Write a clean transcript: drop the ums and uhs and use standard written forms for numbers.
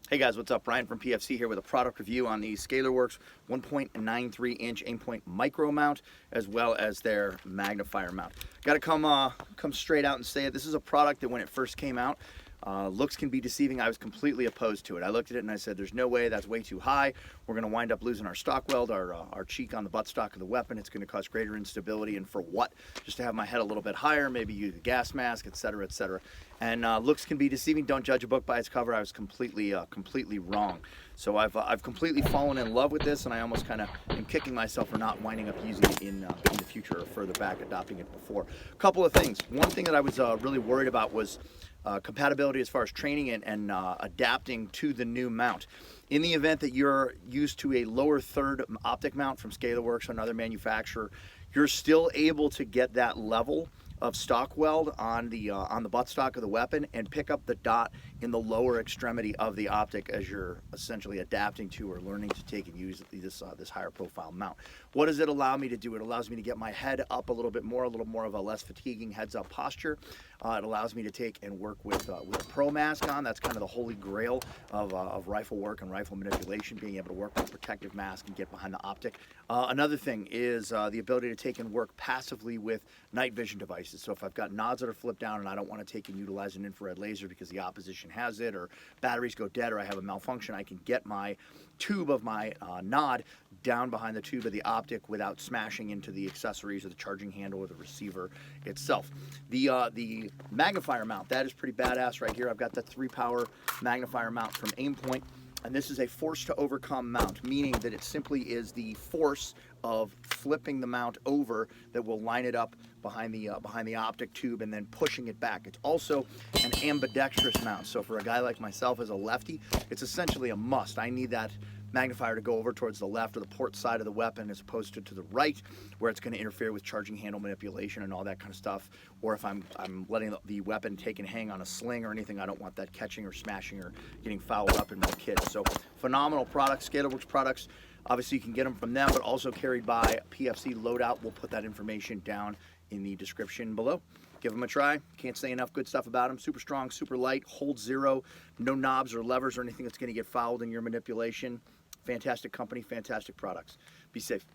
Hey guys, what's up? Brian from PFC here with a product review on the Scalarworks 1.93 inch Aimpoint micro mount, as well as their magnifier mount. Got to come straight out and say it. This is a product that when it first came out, looks can be deceiving. I was completely opposed to it. I looked at it and I said, there's no way, that's way too high. We're going to wind up losing our stock weld, our cheek on the buttstock of the weapon. It's going to cause greater instability, and for what? Just to have my head a little bit higher, maybe use a gas mask, etc., etc. And looks can be deceiving. Don't judge a book by its cover. I was completely wrong. So I've completely fallen in love with this, and I almost kind of am kicking myself for not winding up using it in the future or further back, adopting it before. A couple of things. One thing that I was really worried about was compatibility as far as training and adapting to the new mount. In the event that you're used to a lower third optic mount from Scalarworks or another manufacturer, you're still able to get that level of stock weld on the buttstock of the weapon and pick up the dot in the lower extremity of the optic as you're essentially adapting to or learning to take and use this higher profile mount. What does it allow me to do? It allows me to get my head up a little more of a less fatiguing heads up posture. It allows me to take and work with a pro mask on. That's kind of the holy grail of rifle work and rifle manipulation, being able to work with a protective mask and get behind the optic. Another thing is the ability to take and work passively with night vision devices. So if I've got nods that are flipped down and I don't want to take and utilize an infrared laser because the opposition has it, or batteries go dead, or I have a malfunction, I can get my tube of my nod down behind the tube of the optic without smashing into the accessories or the charging handle or the receiver itself. The magnifier mount, that is pretty badass right here. I've got the 3-power magnifier mount from Aimpoint. And this is a force to overcome mount, meaning that it simply is the force of flipping the mount over that will line it up behind the optic tube and then pushing it back. It's also an ambidextrous mount. So for a guy like myself as a lefty, it's essentially a must. I need that magnifier to go over towards the left or the port side of the weapon as opposed to the right, where it's going to interfere with charging handle manipulation and all that kind of stuff. Or if I'm letting the weapon take and hang on a sling or anything, I don't want that catching or smashing or getting fouled up in my kit. So phenomenal products, Scalarworks products. Obviously you can get them from them, but also carried by PFC Loadout. We'll put that information down in the description below. Give them a try. Can't say enough good stuff about them. Super strong, super light, hold zero, no knobs or levers or anything that's going to get fouled in your manipulation. Fantastic company, fantastic products. Be safe.